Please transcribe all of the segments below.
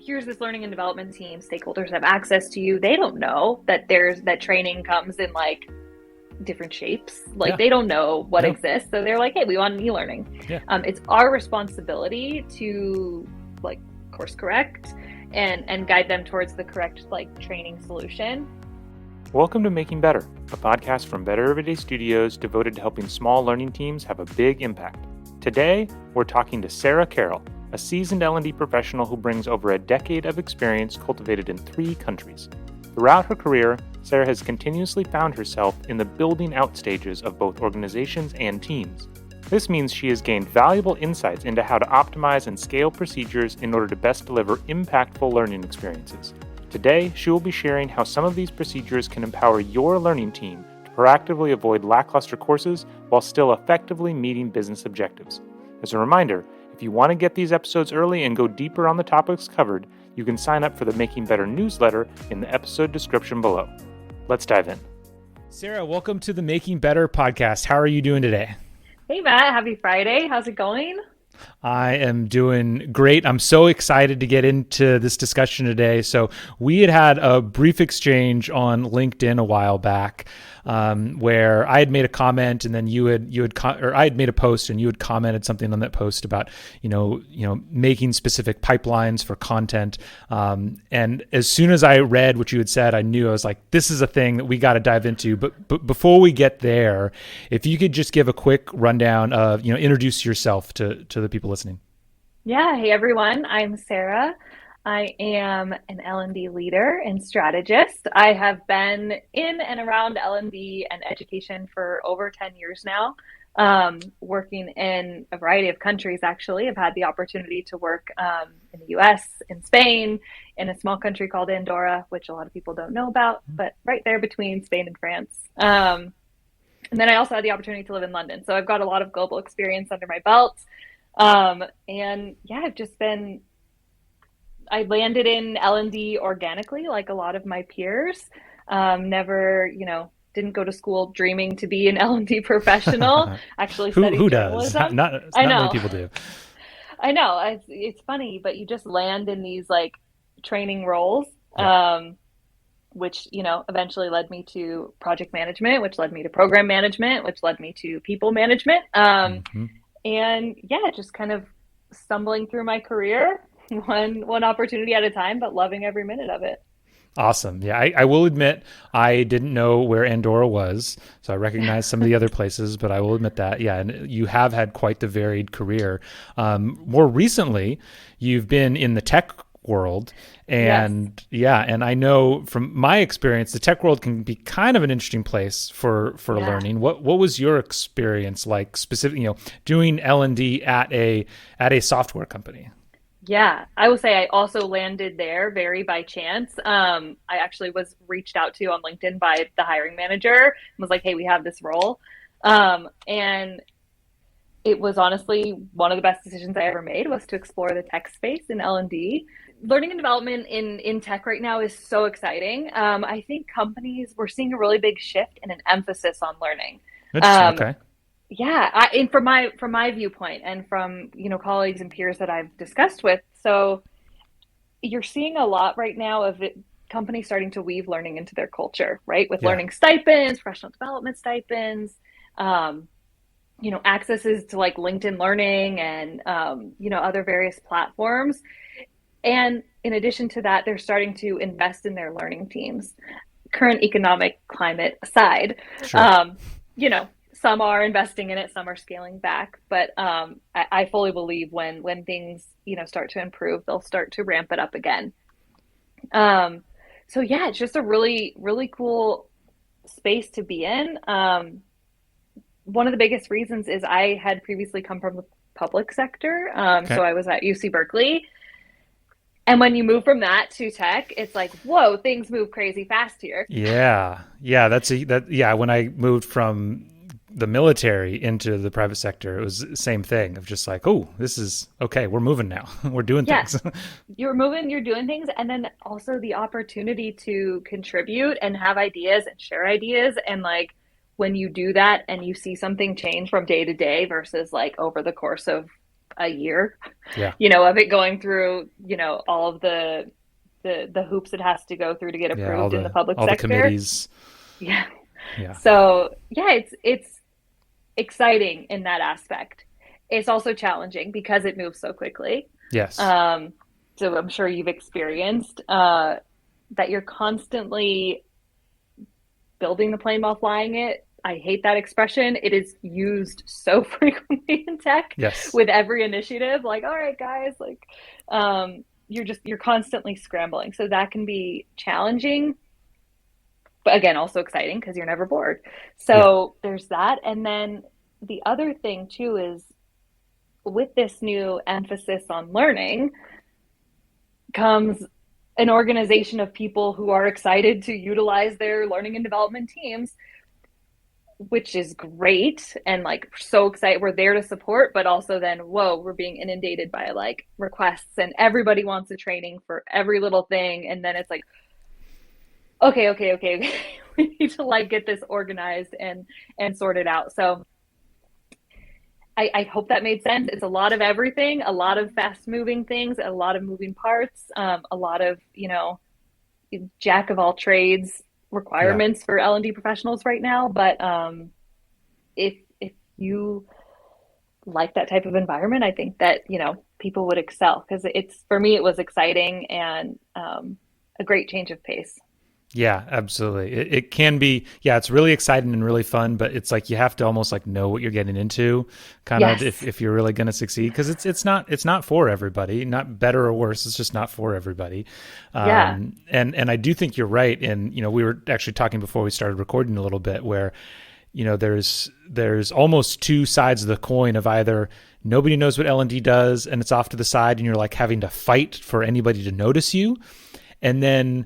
here's this learning and development team, stakeholders have access to you. They don't know that that training comes in like different shapes. Like Yeah. they don't know what Yeah. exists. So they're like, hey, we want an e-learning. Yeah. It's our responsibility to like course correct and guide them towards the correct like training solution. Welcome to Making Better, a podcast from Better Everyday Studios devoted to helping small learning teams have a big impact. Today, we're talking to Sarah Carroll, a seasoned L&D professional who brings over a decade of experience cultivated in 3 countries. Throughout her career, Sarah has continuously found herself in the building out stages of both organizations and teams. This means she has gained valuable insights into how to optimize and scale procedures in order to best deliver impactful learning experiences. Today, she will be sharing how some of these procedures can empower your learning team to proactively avoid lackluster courses while still effectively meeting business objectives. As a reminder, if you want to get these episodes early and go deeper on the topics covered, you can sign up for the Making Better newsletter in the episode description below. Let's dive in. Sarah, welcome to the Making Better podcast. How are you doing today? Hey Matt, happy Friday. How's it going? I am doing great. I'm so excited to get into this discussion today. So we had a brief exchange on LinkedIn a while back, where I had made a comment, and then I had made a post, and you had commented something on that post about making specific pipelines for content. And as soon as I read what you had said, I knew I was like, this is a thing that we got to dive into. But before we get there, if you could just give a quick rundown of introduce yourself to the people listening. Yeah, hey everyone, I'm Sarah. I am an L&D leader and strategist. I have been in and around L&D and education for over 10 years now, working in a variety of countries, actually. I've had the opportunity to work in the US, in Spain, in a small country called Andorra, which a lot of people don't know about, but right there between Spain and France. And then I also had the opportunity to live in London. So I've got a lot of global experience under my belt. And yeah, I landed in L&D organically, like a lot of my peers. Never, didn't go to school dreaming to be an L&D professional. Actually studied who does? journalism. Not I many know. people do. I know. It's funny, but you just land in these like training roles, Yeah. which, eventually led me to project management, which led me to program management, which led me to people management. Mm-hmm. And yeah, just kind of stumbling through my career, one opportunity at a time, but loving every minute of it. Awesome. Yeah, I will admit I didn't know where Andorra was, so I recognize some of the other places, but I will admit that. Yeah, and you have had quite the varied career. More recently, you've been in the tech world, and Yes. yeah, and I know from my experience, the tech world can be kind of an interesting place for Yeah. learning. What was your experience like, specifically, doing L&D at a software company? Yeah, I will say I also landed there very by chance. I actually was reached out to on LinkedIn by the hiring manager and was like, hey, we have this role. And it was honestly one of the best decisions I ever made was to explore the tech space in L&D. Learning and development in tech right now is so exciting. I think we're seeing a really big shift and an emphasis on learning. Interesting. Um, Okay. yeah, and from my viewpoint and from colleagues and peers that I've discussed with, so you're seeing a lot right now of companies starting to weave learning into their culture, right? With Yeah. learning stipends, professional development stipends, um, accesses to like LinkedIn Learning and other various platforms. And in addition to that, they're starting to invest in their learning teams. Current economic climate aside, Sure. um, some are investing in it, some are scaling back. But I fully believe when things start to improve, they'll start to ramp it up again. Um, so yeah, it's just a really really cool space to be in. One of the biggest reasons is I had previously come from the public sector, Okay. so I was at UC Berkeley. And when you move from that to tech, it's like, whoa, things move crazy fast here. Yeah. Yeah. Yeah. When I moved from the military into the private sector, it was the same thing of just like, oh, this is okay. We're moving now. We're doing Yeah, things. you're moving, you're doing things, and then also the opportunity to contribute and have ideas and share ideas. And like when you do that and you see something change from day to day versus like over the course of a year, Yeah. of it going through, all of the hoops it has to go through to get Yeah. All approved in the the public all the sector. committees. Yeah. Yeah. So yeah, it's exciting in that aspect. It's also challenging because it moves so quickly. Yes. Um, so I'm sure you've experienced that you're constantly building the plane while flying it. I hate that expression. It is used so frequently in tech Yes. with every initiative. Like, all right, guys, like, you're constantly scrambling. So that can be challenging, but again, also exciting because you're never bored. Yeah. So there's that. And then the other thing too is with this new emphasis on learning comes an organization of people who are excited to utilize their learning and development teams, which is great and like so excited. We're there to support, but also then, whoa, we're being inundated by like requests and everybody wants a training for every little thing. And then it's like, okay. We need to like get this organized and sorted out. So I hope that made sense. It's a lot of everything, a lot of fast moving things, a lot of moving parts, a lot of, jack of all trades Yeah. requirements for L&D professionals right now. But if you like that type of environment, I think that, people would excel because it's, for me, it was exciting and a great change of pace. Yeah, absolutely. It can be, yeah, it's really exciting and really fun, but it's like you have to almost like know what you're getting into, kind of Yes. if you're really going to succeed, because it's not for everybody, not better or worse. It's just not for everybody. Yeah. And I do think you're right. And we were actually talking before we started recording a little bit where there's almost two sides of the coin of either nobody knows what L&D does and it's off to the side and you're like having to fight for anybody to notice you, and then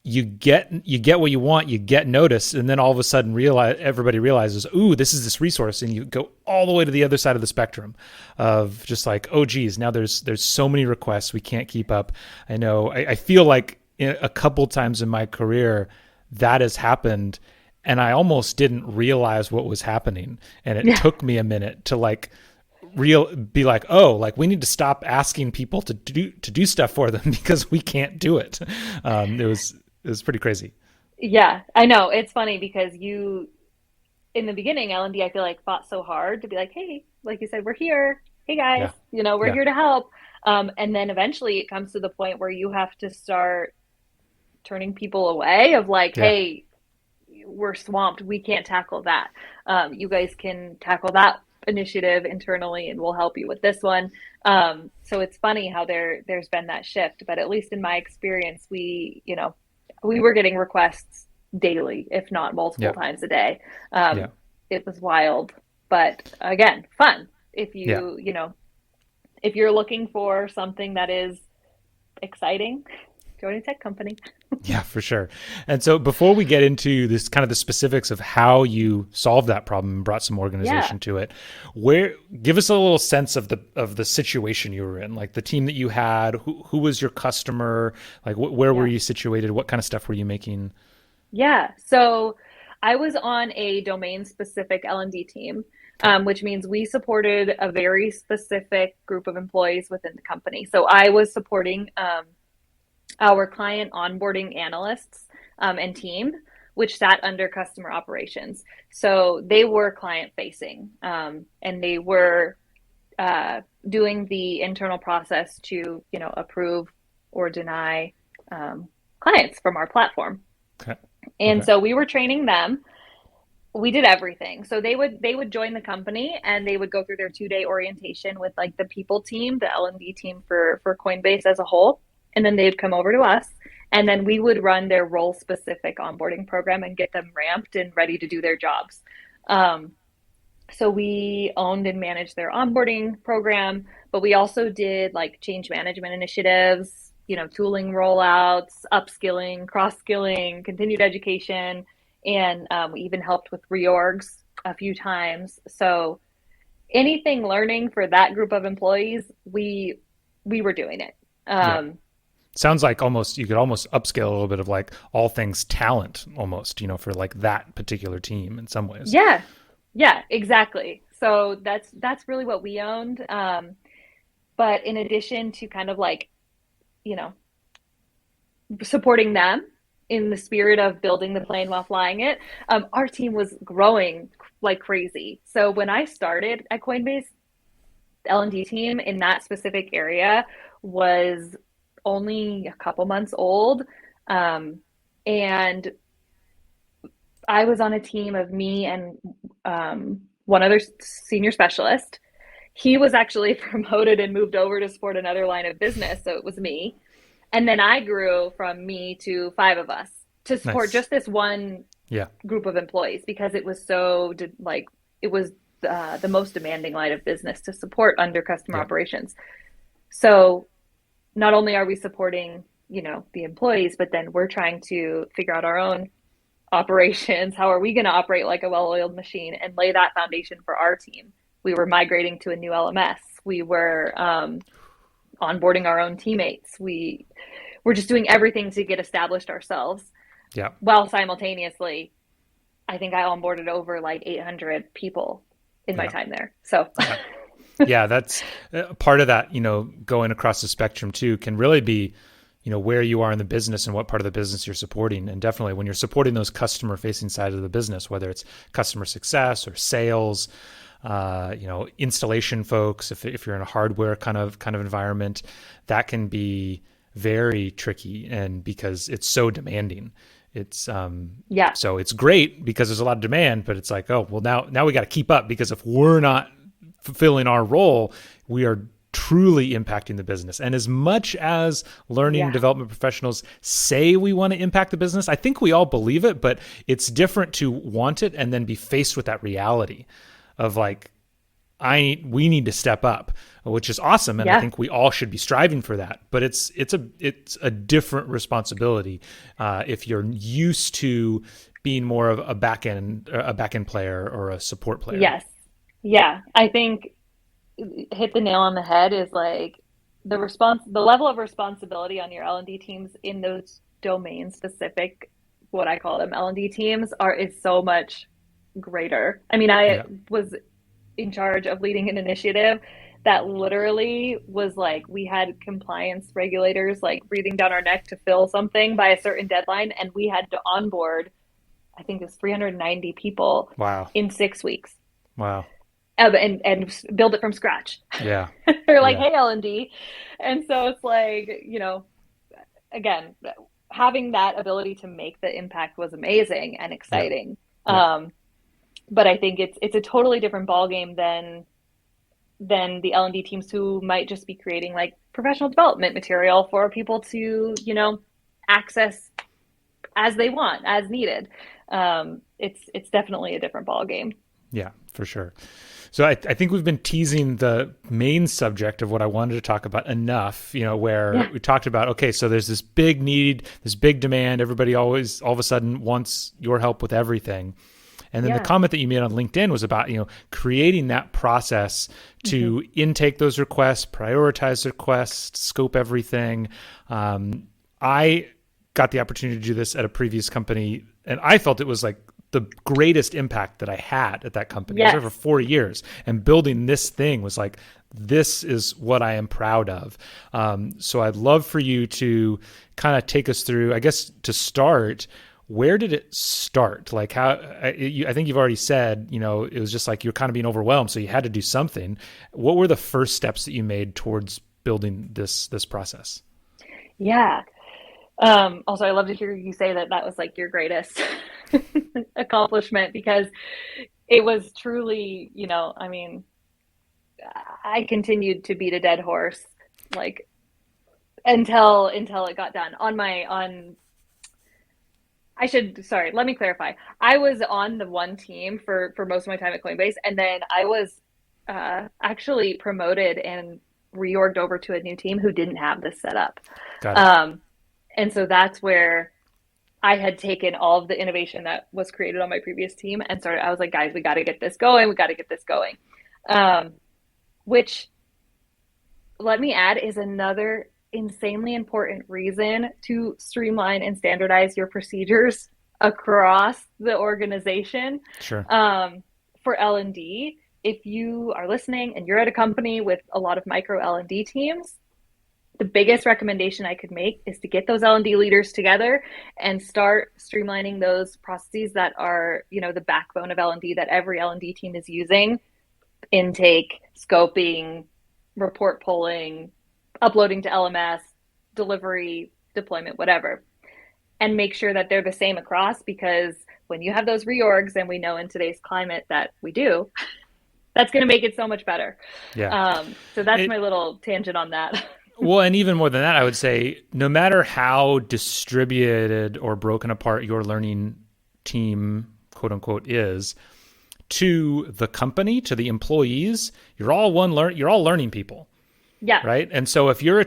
you get what you want, you get noticed, and then all of a sudden everybody realizes, ooh, this is this resource, and you go all the way to the other side of the spectrum of just like, oh geez, now there's so many requests, we can't keep up. I know I feel like a couple times in my career that has happened, and I almost didn't realize what was happening, and it Yeah. took me a minute to like be like, oh, like we need to stop asking people to do stuff for them because we can't do it. It was pretty crazy. Yeah. I know. It's funny because in the beginning, L&D, I feel like fought so hard to be like, hey, like you said, we're here. Hey guys, Yeah. we're Yeah. here to help. And then eventually it comes to the point where you have to start turning people away of like, Yeah. hey, we're swamped. We can't tackle that. You guys can tackle that initiative internally and we'll help you with this one. So it's funny how there's been that shift, but at least in my experience, we were getting requests daily, if not multiple Yeah. times a day. Yeah. It was wild, but again, fun. If Yeah. if you're looking for something that is exciting, join a tech company. Yeah, for sure. And so before we get into this kind of the specifics of how you solved that problem and brought some Yeah, organization to it, where give us a little sense of the situation you were in, like the team that you had, who was your customer, like where were yeah. you situated, what kind of stuff were you making? Yeah. So I was on a domain specific L&D team, Okay. which means we supported a very specific group of employees within the company. So I was supporting our client onboarding analysts and team, which sat under customer operations. So they were client facing and they were doing the internal process to, approve or deny clients from our platform. Okay. And Okay. so we were training them. We did everything. So they would join the company and they would go through their 2-day orientation with like the people team, the L&D team for Coinbase as a whole, and then they'd come over to us and then we would run their role specific onboarding program and get them ramped and ready to do their jobs. Um, so we owned and managed their onboarding program, but we also did like change management initiatives, tooling rollouts, upskilling, cross skilling, continued education, and we even helped with reorgs a few times. So anything learning for that group of employees, we were doing it. Yeah. Um, Sounds like almost you could almost upscale a little bit of like all things talent almost, for like that particular team in some ways. yeah, yeah, exactly. So that's really what we owned. But in addition to kind of like, you know, supporting them in the spirit of building the plane while flying it, our team was growing like crazy. So when I started at Coinbase, the L&D team in that specific area was only a couple months old. And I was on a team of me and one other senior specialist. He was actually promoted and moved over to support another line of business. So it was me. And then I grew from me to five of us to support Nice. just this one Yeah. group of employees because it was so like it was the most demanding line of business to support under customer Yeah. operations. So not only are we supporting, the employees, but then we're trying to figure out our own operations. How are we going to operate like a well-oiled machine and lay that foundation for our team? We were migrating to a new LMS. We were onboarding our own teammates. We were just doing everything to get established ourselves Yeah. while simultaneously, I think I onboarded over like 800 people in my Yeah. time there. So, Yeah. Yeah, that's part of that, going across the spectrum too can really be, where you are in the business and what part of the business you're supporting. And definitely when you're supporting those customer facing side of the business, whether it's customer success or sales, installation folks, if you're in a hardware kind of environment, that can be very tricky and because it's so demanding. It's yeah, so it's great because there's a lot of demand, but it's like, oh, well now we got to keep up because if we're not fulfilling our role, we are truly impacting the business. And as much as learning and yeah, development professionals say we want to impact the business, I think we all believe it, but it's different to want it and then be faced with that reality of like, we need to step up, which is awesome, and I yeah, think we all should be striving for that. But it's a different responsibility if you're used to being more of a back end player or a support player. yes. Yeah. I think hit the nail on the head is like the level of responsibility on your L&D teams in those domain specific, what I call them L&D teams is so much greater. I mean, I Yeah, was in charge of leading an initiative that literally was like we had compliance regulators like breathing down our neck to fill something by a certain deadline, and we had to onboard, I think it was 390 people wow, in 6 weeks, wow, and build it from scratch. yeah, They're like, yeah, hey, L&D. And so it's like, again, having that ability to make the impact was amazing and yeah, exciting. yeah, But I think it's a totally different ballgame than the L&D teams who might just be creating like professional development material for people to, access as they want, as needed. It's definitely a different ballgame. yeah, for sure. So I think we've been teasing the main subject of what I wanted to talk about enough, where Yeah, we talked about, okay, so there's this big need, this big demand. Everybody always, all of a sudden wants your help with everything. And then the yeah, comment that you made on LinkedIn was about, creating that process mm-hmm. to intake those requests, prioritize requests, scope everything. I got the opportunity to do this at a previous company, and I felt it was like the greatest impact that I had at that company. I was there for Yes. 4 years, and building this thing was like, this is what I am proud of. So I'd love for you to kind of take us through, I guess, to start. Where did it start? Like how, I think you've already said, it was just like you're kind of being overwhelmed. So you had to do something. What were the first steps that you made towards building this process? Yeah. Also, I love to hear you say that that was like your greatest accomplishment because it was truly, I mean, I continued to beat a dead horse like until it got done on I should, sorry, let me clarify. I was on the one team for most of my time at Coinbase, and then I was actually promoted and reorged over to a new team who didn't have this set up. Got it. Um, and so that's where I had taken all of the innovation that was created on my previous team and started. I was like, guys, we got to get this going. We got to get this going. Um, which, let me add, is another insanely important reason to streamline and standardize your procedures across the organization Sure. for L&D if you are listening and you're at a company with a lot of micro L&D teams, the biggest recommendation I could make is to get those L&D leaders together and start streamlining those processes that are, the backbone of L&D that every L&D team is using: intake, scoping, report pulling, uploading to LMS, delivery, deployment, whatever. And make sure that they're the same across, because when you have those reorgs, and we know in today's climate that we do, that's going to make it so much better. Yeah. So that's my It, little tangent on that. well, and even more than that, I would say no matter how distributed or broken apart your learning team, quote unquote, is, to the company, to the employees, you're all learning people. Yeah. Right. And so if you're a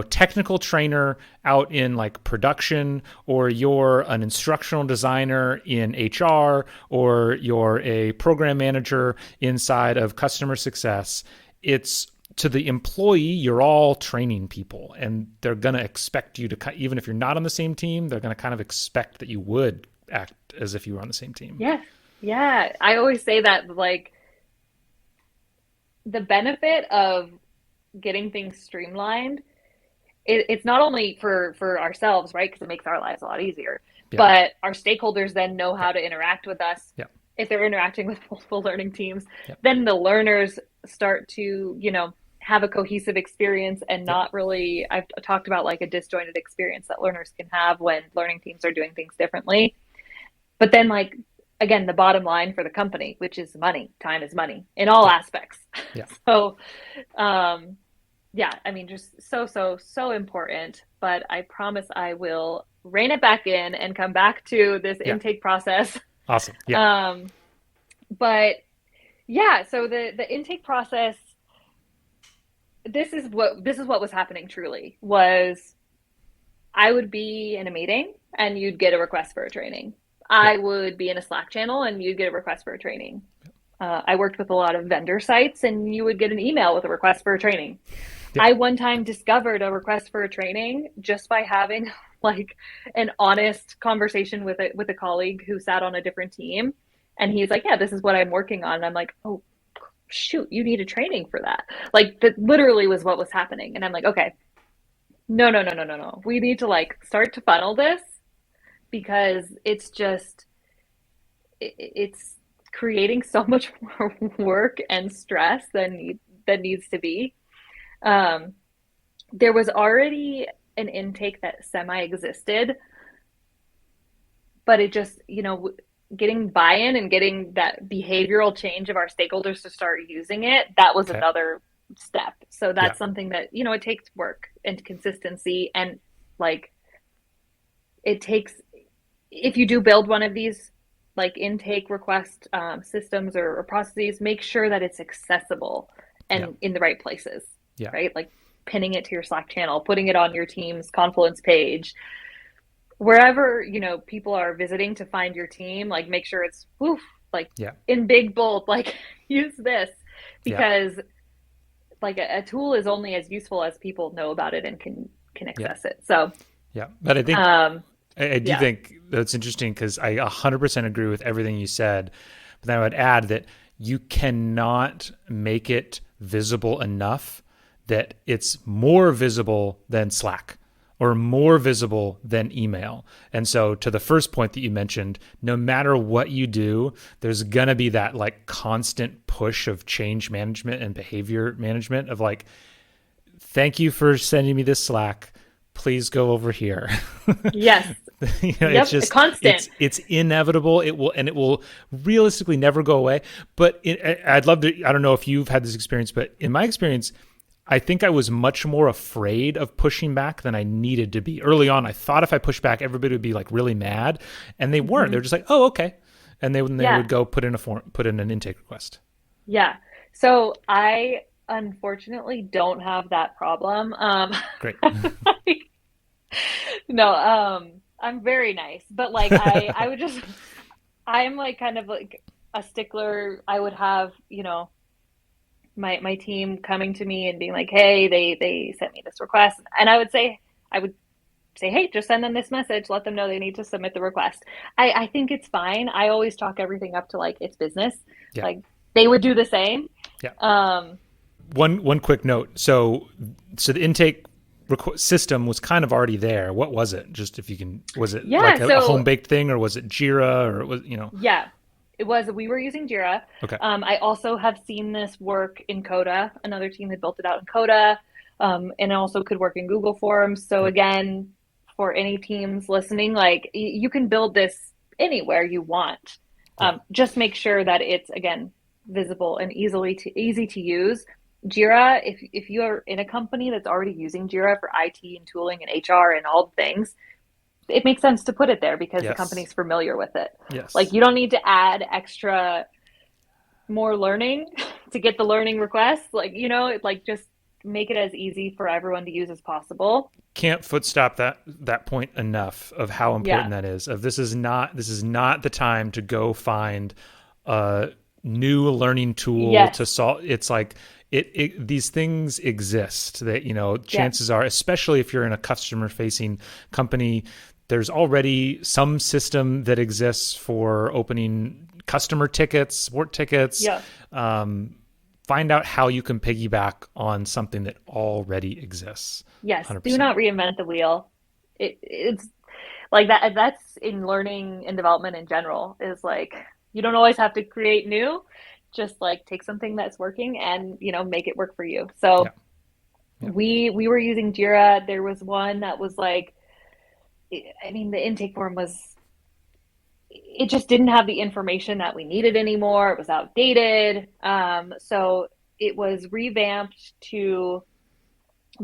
technical trainer out in like production, or you're an instructional designer in HR, or you're a program manager inside of customer success, it's to the employee, you're all training people, and they're going to expect you to, even if you're not on the same team, they're going to kind of expect that you would act as if you were on the same team. Yeah. Yeah. I always say that, like, the benefit of getting things streamlined, it's not only for ourselves, right? Because it makes our lives a lot easier, Yeah. but our stakeholders then know how Yeah. to interact with us. Yeah. If they're interacting with multiple learning teams, Yeah. then the learners start to, have a cohesive experience, and not really, I've talked about like a disjointed experience that learners can have when learning teams are doing things differently. But then, like, again, the bottom line for the company, which is money. Time is money in all aspects. Yeah. So, yeah, I mean, just so important. But I promise I will rein it back in and come back to this intake process. Awesome. Yeah. But yeah, so the intake process, this is what was happening truly. Was I would be in a meeting and you'd get a request for a training. I would be in a Slack channel and you'd get a request for a training. I worked with a lot of vendor sites, and you would get an email with a request for a training. Yeah. I one time discovered a request for a training just by having like an honest conversation with a colleague who sat on a different team. And he's like, yeah, this is what I'm working on. And I'm like, oh, shoot, you need a training for that. Like, that literally was what was happening. And I'm like, okay, no. We need to like start to funnel this, because it's just, it's creating so much more work and stress than needs to be. There was already an intake that semi-existed, but it just, getting buy-in and getting that behavioral change of our stakeholders to start using it, that was another step. So that's something that, it takes work and consistency, and like, it takes, if you do build one of these like intake request systems or processes, make sure that it's accessible and in the right places, right? Like pinning it to your Slack channel, putting it on your team's Confluence page, wherever, people are visiting to find your team, like make sure it's in big bold, like use this, because like a tool is only as useful as people know about it and can access it. So but I think I do think that's interesting, because I 100% agree with everything you said. But then I would add that you cannot make it visible enough that it's more visible than Slack or more visible than email. And so to the first point that you mentioned, no matter what you do, there's going to be that like constant push of change management and behavior management of like, thank you for sending me this Slack. Please go over here. Yes. It's just constant. It's inevitable. It will realistically never go away. But I'd love to, I don't know if you've had this experience, but in my experience, I think I was much more afraid of pushing back than I needed to be. Early on, I thought if I pushed back, everybody would be like really mad, and they weren't. They're just like, "Oh, okay," and they would go put in an intake request. Yeah. So I unfortunately don't have that problem. Great. No, I'm very nice, but like I would just, I'm like kind of like a stickler. I would have, my team coming to me and being like, hey, they sent me this request. And I would say, hey, just send them this message. Let them know they need to submit the request. I think it's fine. I always talk everything up to like, it's business. Yeah. Like, they would do the same. Yeah. Um, One quick note. So the intake system was kind of already there. What was it? Just if you can, was it like yeah, a so home baked thing, or was it Jira, or it was, yeah, we were using Jira. Okay. I also have seen this work in Coda. Another team had built it out in Coda, and it also could work in Google Forms. So Yep. again, for any teams listening, like you can build this anywhere you want. Yeah. Just make sure that it's again visible and easy to use. Jira, if you are in a company that's already using Jira for IT and tooling and HR and all the things, it makes sense to put it there because the Yes. company's familiar with it. Like Yes. you don't need to add extra more learning to get the learning requests. Like, like just make it as easy for everyone to use as possible. Can't footstop that point enough of how important Yeah. that is. Of this is not the time to go find a new learning tool Yes. to solve. It's like these things exist that Yeah. chances are, especially if you're in a customer facing company, there's already some system that exists for opening customer tickets, support tickets. Yeah. Find out how you can piggyback on something that already exists. Yes. Do 100%. not reinvent the wheel. It's like that. That's in learning and development in general, is like you don't always have to create new. Just like take something that's working and make it work for you. Yeah. So Yeah. we were using Jira. There was one that was like, I mean, the intake form was, it just didn't have the information that we needed anymore. It was outdated. So it was revamped to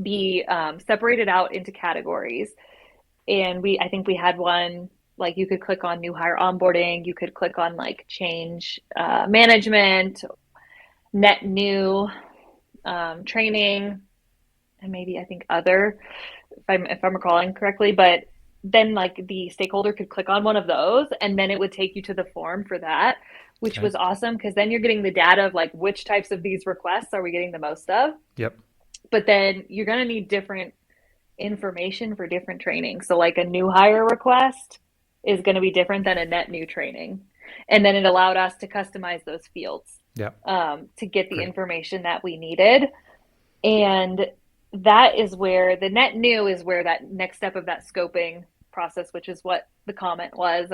be separated out into categories. And I think we had one like you could click on new hire onboarding, you could click on like change management, net new training, and maybe I think other, if I'm recalling correctly. But then like the stakeholder could click on one of those and then it would take you to the form for that, which Okay. was awesome because then you're getting the data of like which types of these requests are we getting the most of. Yep. But then you're going to need different information for different training. So like a new hire request is going to be different than a net new training. And then it allowed us to customize those fields Yep. to get the Great. information that we needed. And that is where the net new is where that next step of that scoping process, which is what the comment was.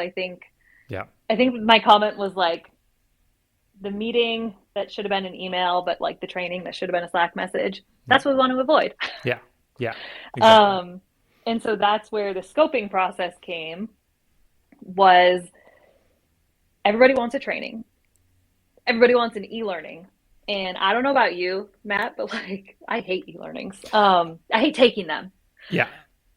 Yeah. I think my comment was like the meeting that should have been an email, but like the training that should have been a Slack message. That's what we want to avoid. Yeah. Yeah. Exactly. And so that's where the scoping process came, was everybody wants a training. Everybody wants an e-learning. And I don't know about you, Matt, but like I hate e-learnings. I hate taking them. Yeah.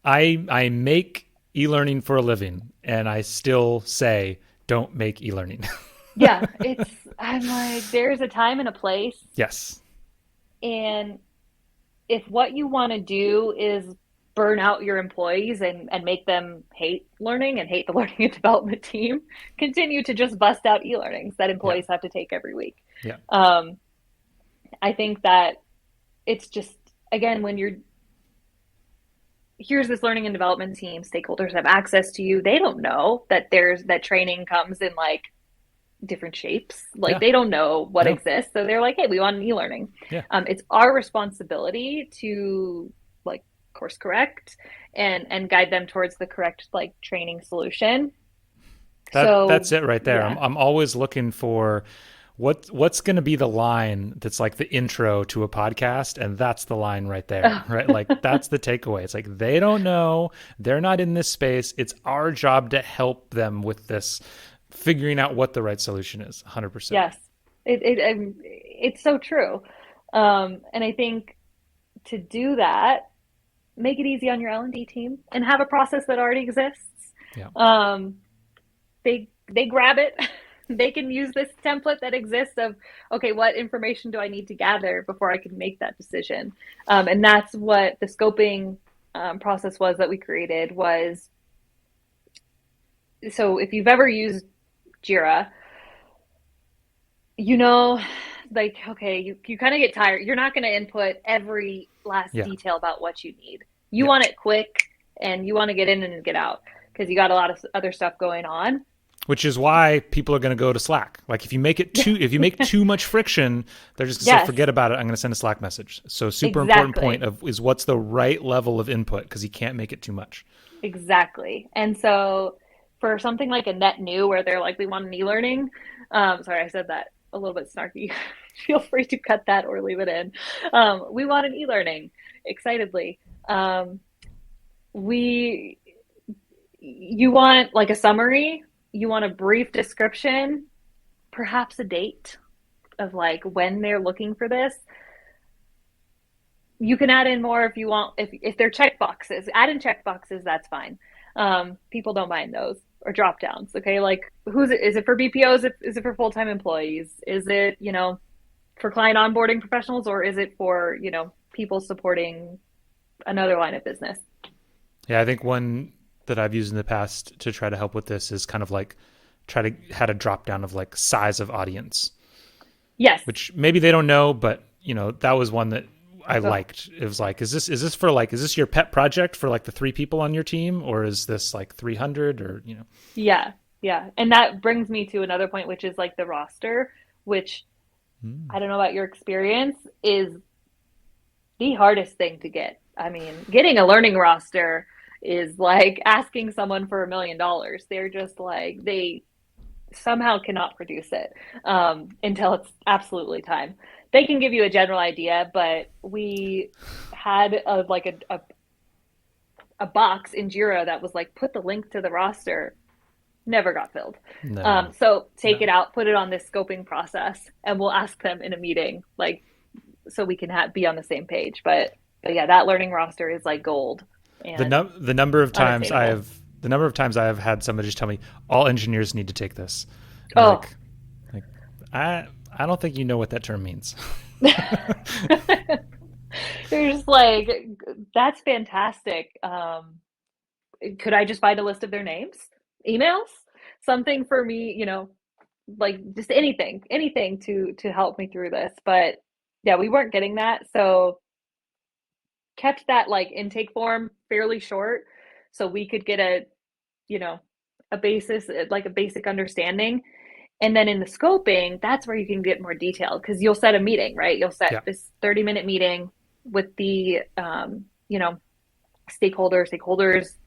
I make e-learning for a living, and I still say don't make e-learning. Yeah, I'm like, there's a time and a place. Yes. And if what you want to do is burn out your employees and make them hate learning and hate the learning and development team, continue to just bust out e-learnings that Yeah. employees have to take every week. Yeah. I think that it's just, again, here's this learning and development team, stakeholders have access to you. They don't know that that training comes in like different shapes. Like Yeah. they don't know what No. exists. So they're like, hey, we want an e-learning. Yeah. It's our responsibility to like course correct and guide them towards the correct like training solution. That's it right there. Yeah. I'm always looking for what's going to be the line that's like the intro to a podcast, and that's the line right there, right? Like that's the takeaway. It's like they don't know, they're not in this space. It's our job to help them with this, figuring out what the right solution is. 100%. Yes, it's so true. And I think to do that, make it easy on your L&D team and have a process that already exists. Yeah. They grab it. They can use this template that exists of, okay, what information do I need to gather before I can make that decision? And that's what the scoping process was that we created was, so if you've ever used Jira, like, okay, you kind of get tired. You're not going to input every last Yeah. detail about what you need. You Yeah. want it quick and you want to get in and get out because you got a lot of other stuff going on. Which is why people are going to go to Slack. Like if you make too much friction, they're just going to say, Yes, forget about it. I'm going to send a Slack message. So super important point exactly. of is what's the right level of input because you can't make it too much. Exactly. And so for something like a net new where they're like, we want an e-learning, sorry, I said that a little bit snarky. Feel free to cut that or leave it in. We want an e-learning excitedly. Um, we, you want like a summary, you want a brief description, perhaps a date of like when they're looking for this. You can add in more if you want. If they're check boxes, add in check boxes. That's fine. People don't mind those or drop downs. Okay, like who's it? Is it for BPOs? Is it for full time employees? Is it for client onboarding professionals, or is it for people supporting another line of business? Yeah, I think one that I've used in the past to try to help with this is kind of like try to had a drop down of like size of audience, Yes. which maybe they don't know, but that was one that I So liked. It was like, is this your pet project for like the 3 people on your team, or is this like 300 or yeah, yeah, and that brings me to another point, which is like the roster, which Mm. I don't know about your experience, is the hardest thing to get. I mean, getting a learning roster is like asking someone for $1 million. They're just like, they somehow cannot produce it until it's absolutely time. They can give you a general idea, but we had a box in Jira that was like, put the link to the roster. Never got filled. No, So take no. it out, put it on this scoping process, and we'll ask them in a meeting, like so we can be on the same page. But yeah, that learning roster is like gold and The number of times unattainable. I have had somebody just tell me all engineers need to take this, and I'm Oh, like I don't think you know what that term means. you're just like, that's fantastic. Could I just find a list of their names, emails, something for me, like just anything to help me through this. But yeah, we weren't getting that, so kept that like intake form fairly short so we could get you know a basis, like a basic understanding. And then in the scoping, that's where you can get more detailed because you'll set a meeting, right? You'll set Yeah. this 30-minute meeting with the stakeholders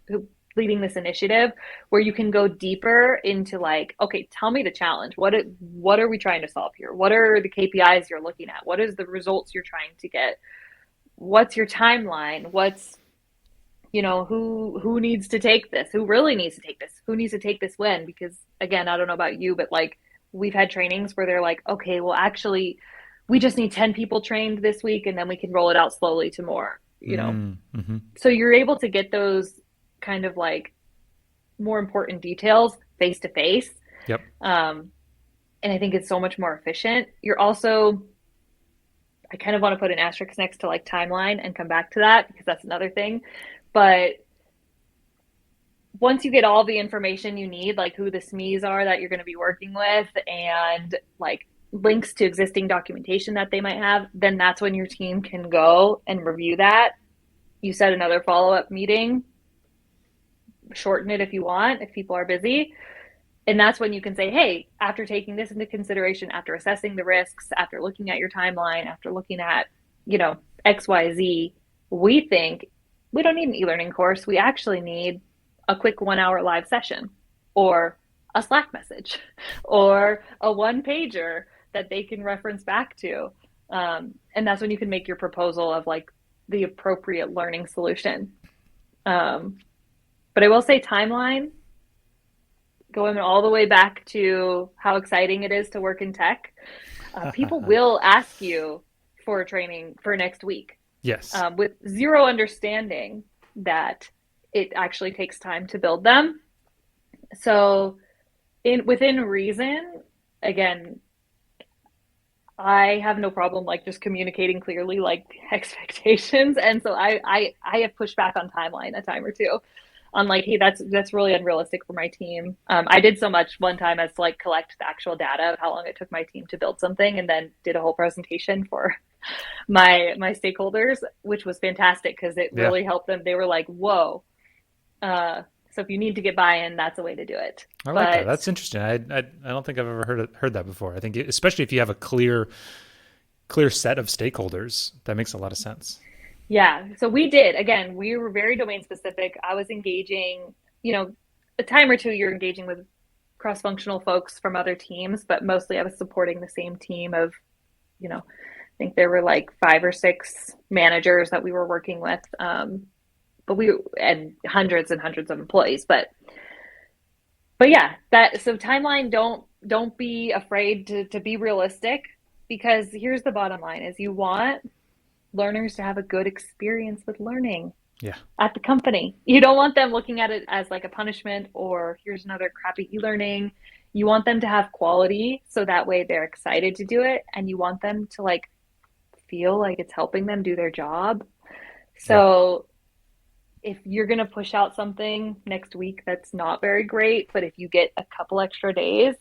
who leading this initiative, where you can go deeper into like, okay, tell me the challenge. What are we trying to solve here? What are the KPIs you're looking at? What is the results you're trying to get? What's your timeline? What's who needs to take this? Who really needs to take this? Who needs to take this when? Because again, I don't know about you, but like we've had trainings where they're like, okay, well actually we just need 10 people trained this week and then we can roll it out slowly to more. Mm-hmm. So you're able to get those kind of like more important details face to face. Yep. Um, and I think it's so much more efficient. You're also, I kind of want to put an asterisk next to like timeline and come back to that because that's another thing. But once you get all the information you need, like who the SMEs are that you're going to be working with and like links to existing documentation that they might have, then that's when your team can go and review that. You set another follow up meeting, shorten it if you want, if people are busy. And that's when you can say, hey, after taking this into consideration, after assessing the risks, after looking at your timeline, after looking at, XYZ, we think we don't need an e-learning course. We actually need a quick 1 hour live session or a Slack message or a one pager that they can reference back to. And that's when you can make your proposal of like the appropriate learning solution. Um, but I will say timeline, going all the way back to how exciting it is to work in tech, people will ask you for a training for next week Yes. with zero understanding that it actually takes time to build them. So, within reason, again, I have no problem like just communicating clearly like expectations, and so I have pushed back on timeline a time or two on like, hey, that's really unrealistic for my team. I did so much one time as to like collect the actual data of how long it took my team to build something, and then did a whole presentation for my stakeholders, which was fantastic because it Yeah. really helped them. They were like, "Whoa, uh, So if you need to get buy-in, that's a way to do it. I like that. But That's interesting. I don't think I've ever heard that before. I think especially if you have a clear set of stakeholders, that makes a lot of sense. yeah, so we did. Again, we were very domain specific. I was engaging, a time or two you're engaging with cross-functional folks from other teams, but mostly I was supporting the same team of, I think there were like 5 or 6 managers that we were working with. But we and hundreds and hundreds of employees. But yeah, that so timeline, don't be afraid to be realistic, because here's the bottom line is you want learners to have a good experience with learning Yeah. at the company. You don't want them looking at it as like a punishment or here's another crappy e-learning. You want them to have quality so that way they're excited to do it, and you want them to like feel like it's helping them do their job. Yeah. So if you're going to push out something next week that's not very great, but if you get a couple extra days,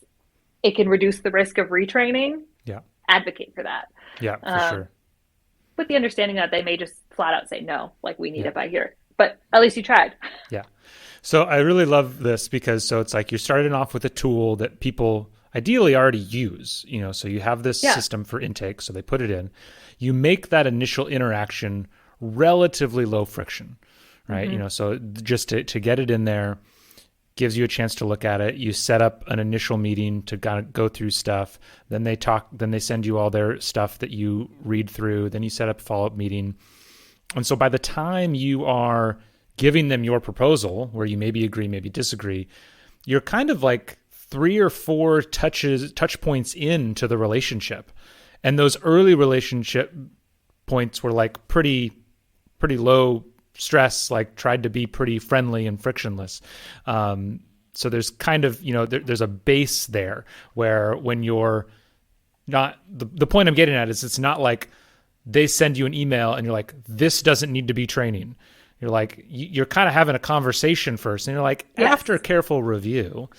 it can reduce the risk of retraining. Yeah. Advocate for that. Yeah, for Um, sure. with the understanding that they may just flat out say no, like we need Yeah. it by here. But at least you tried. Yeah. So I really love this because so it's like you're starting off with a tool that people ideally already use, so you have this Yeah. system for intake, so they put it in. You make that initial interaction relatively low friction, right? Mm-hmm. So just to get it in there gives you a chance to look at it. You set up an initial meeting to kind of go through stuff. Then they send you all their stuff that you read through. Then you set up a follow-up meeting. And so by the time you are giving them your proposal, where you maybe agree, maybe disagree, you're kind of like 3 or 4 touch points into the relationship. And those early relationship points were like pretty low stress, like tried to be pretty friendly and frictionless. So there's kind of, there's a base there where when you're not, the point I'm getting at is it's not like they send you an email and you're like, this doesn't need to be training. You're like, you're kind of having a conversation first. And you're like, Yes. after careful review,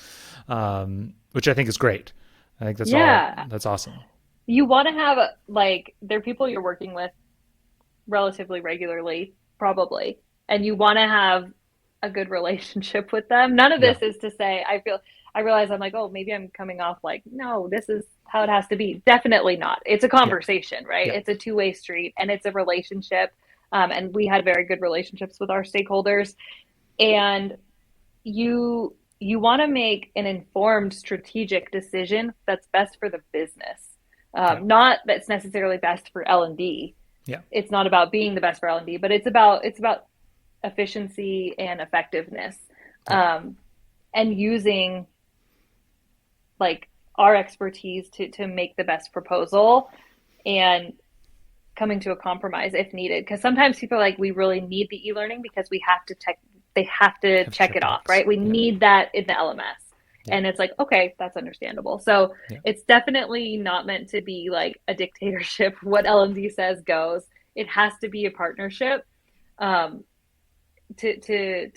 which I think is great. I think Yeah. that's awesome. You want to have like, they're people you're working with relatively regularly, probably, and you want to have a good relationship with them. None of Yeah. this is to say I realize I'm like, oh, maybe I'm coming off like, no, this is how it has to be. Definitely not. It's a Yeah. conversation, right? Yeah. It's a two-way street, and it's a relationship. And we had very good relationships with our stakeholders, and you want to make an informed strategic decision that's best for the business, Yeah. not that's necessarily best for L&D. Yeah. It's not about being the best for L&D, but it's about efficiency and effectiveness, Yeah. and using like our expertise to make the best proposal and coming to a compromise if needed. Because sometimes people are like, we really need the e-learning because we have to check. They have to check it off, right? We need that in the LMS. Yeah. And it's like, okay, that's understandable. So Yeah. it's definitely not meant to be like a dictatorship. What L&D says goes. It has to be a partnership, to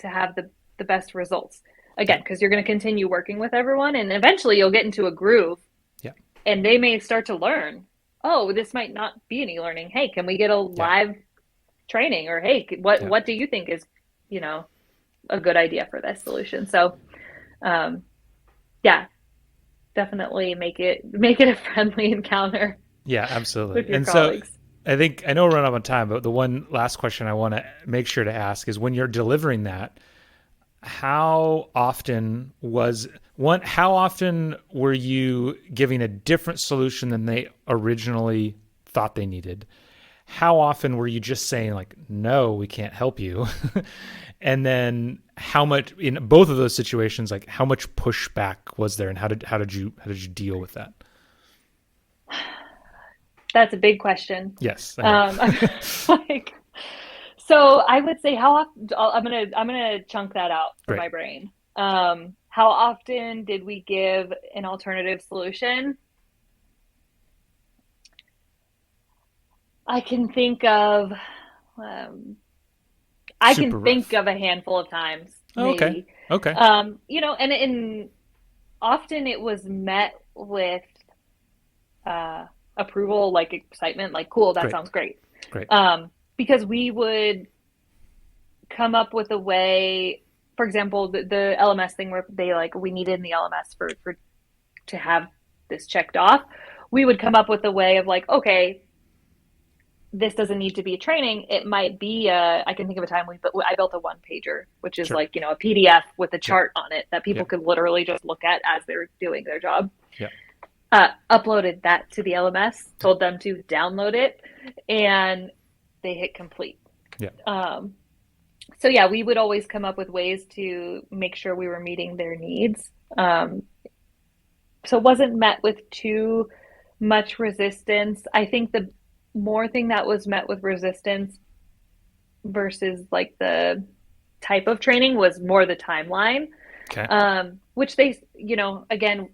have the best results. Again, because you're going to continue working with everyone, and eventually you'll get into a groove. Yeah. And they may start to learn, oh, this might not be an e-learning. Hey, can we get a live training? Or hey, what do you think is, a good idea for this solution? So, yeah, definitely make it a friendly encounter. Yeah, absolutely. With your And colleagues. so I know we're running out of time, but the one last question I want to make sure to ask is when you're delivering that, how often were you giving a different solution than they originally thought they needed? How often were you just saying like, no, we can't help you? And then how much in both of those situations, like how much pushback was there, and how did you deal with that? That's a big question. Yes. Like, so I would say how often, I'm gonna chunk that out for Great. my brain. How often did we give an alternative solution? I can think of Super rough. a handful of times, Oh, okay. maybe. Okay. And often it was met with approval, like excitement, like cool, that Great. sounds great. Great. Because we would come up with a way for example, the LMS thing where they like, we needed in the LMS to have this checked off, we would come up with a way of like, okay, this doesn't need to be a training. It might be I can think of a time I built a one pager, which is Sure. like, a PDF with a Yeah. chart on it that people Yeah. could literally just look at as they're doing their job. Yeah. Uploaded that to the LMS, told them to download it, and they hit complete. Yeah. So yeah, we would always come up with ways to make sure we were meeting their needs. So it wasn't met with too much resistance. I think the more thing that was met with resistance versus like the type of training was more the timeline. Okay. Which they, again,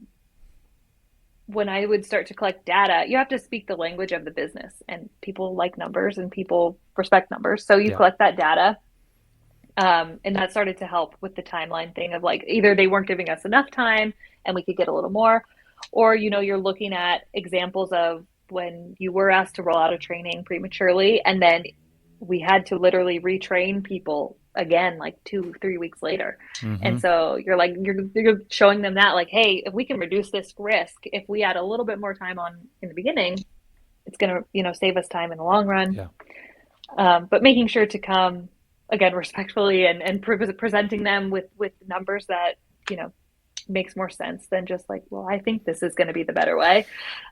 when I would start to collect data, you have to speak the language of the business, and people like numbers and people respect numbers. So you Yeah. collect that data. And that started to help with the timeline thing of like, either they weren't giving us enough time and we could get a little more, or, you're looking at examples of when you were asked to roll out a training prematurely, and then we had to literally retrain people again, like 2-3 weeks later. Mm-hmm. And so you're showing them that like, hey, if we can reduce this risk, if we add a little bit more time on in the beginning, it's going to, save us time in the long run. Yeah. But making sure to come again respectfully and presenting them with numbers that makes more sense than just like, well, I think this is going to be the better way.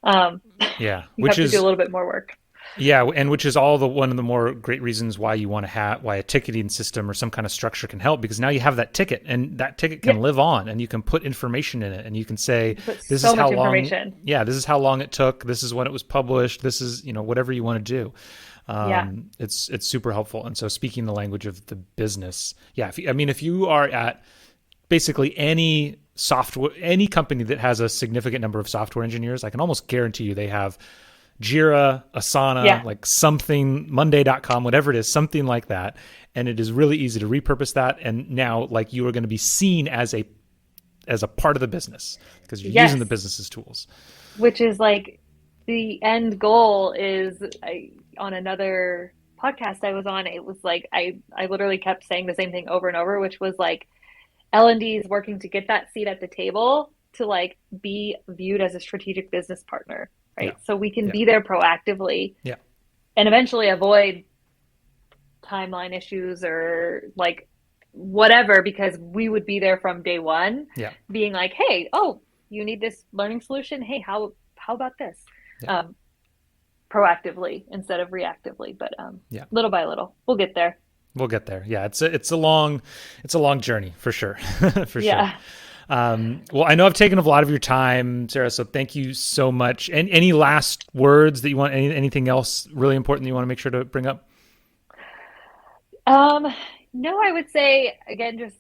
Yeah, you have to do a little bit more work. Yeah, and which is one of the more great reasons why you want to why a ticketing system or some kind of structure can help, because now you have that ticket, and that ticket can live on, and you can put information in it, and you can say, this is how long. Yeah, this is how long it took. This is when it was published. This is whatever you want to do. It's super helpful. And so speaking the language of the business, if you are at basically any company that has a significant number of software engineers, I can almost guarantee you they have Jira, Asana, like something, Monday.com, whatever it is, something like that. And it is really easy to repurpose that. And now like you are going to be seen as a part of the business because you're using the business's tools. Which is like the end goal is, on another podcast I was on, it was like, I literally kept saying the same thing over and over, which was like, L&D is working to get that seat at the table to like be viewed as a strategic business partner, right? Yeah. So we can be there proactively, and eventually avoid timeline issues or like whatever, because we would be there from day one, being like, hey, you need this learning solution. Hey, how about this? Proactively instead of reactively, but little by little, we'll get there. We'll get there. Yeah, it's a long journey for sure. For sure. Well, I know I've taken up a lot of your time, Sarah, so thank you so much. And any last words that you want, anything else really important that you want to make sure to bring up? No, I would say again,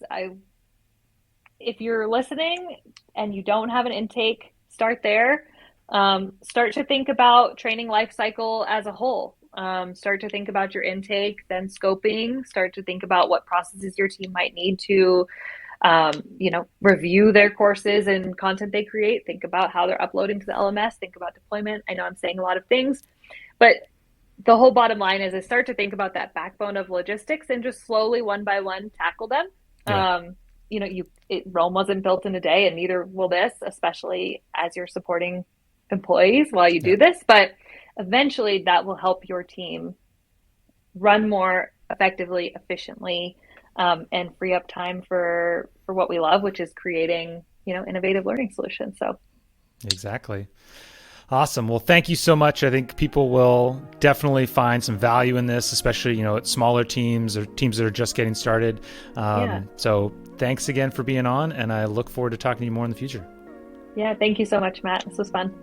if you're listening and you don't have an intake, start there. Start to think about training life cycle as a whole. Start to think about your intake, then scoping, start to think about what processes your team might need to, review their courses and content they create. Think about how they're uploading to the LMS, think about deployment. I know I'm saying a lot of things, but the whole bottom line is start to think about that backbone of logistics and just slowly one by one tackle them. Rome wasn't built in a day, and neither will this, especially as you're supporting employees while you do this, but eventually that will help your team run more effectively, efficiently, and free up time for what we love, which is creating, innovative learning solutions. So exactly. Awesome. Well, thank you so much. I think people will definitely find some value in this, especially, at smaller teams or teams that are just getting started. So thanks again for being on, and I look forward to talking to you more in the future. Yeah, thank you so much, Matt. This was fun.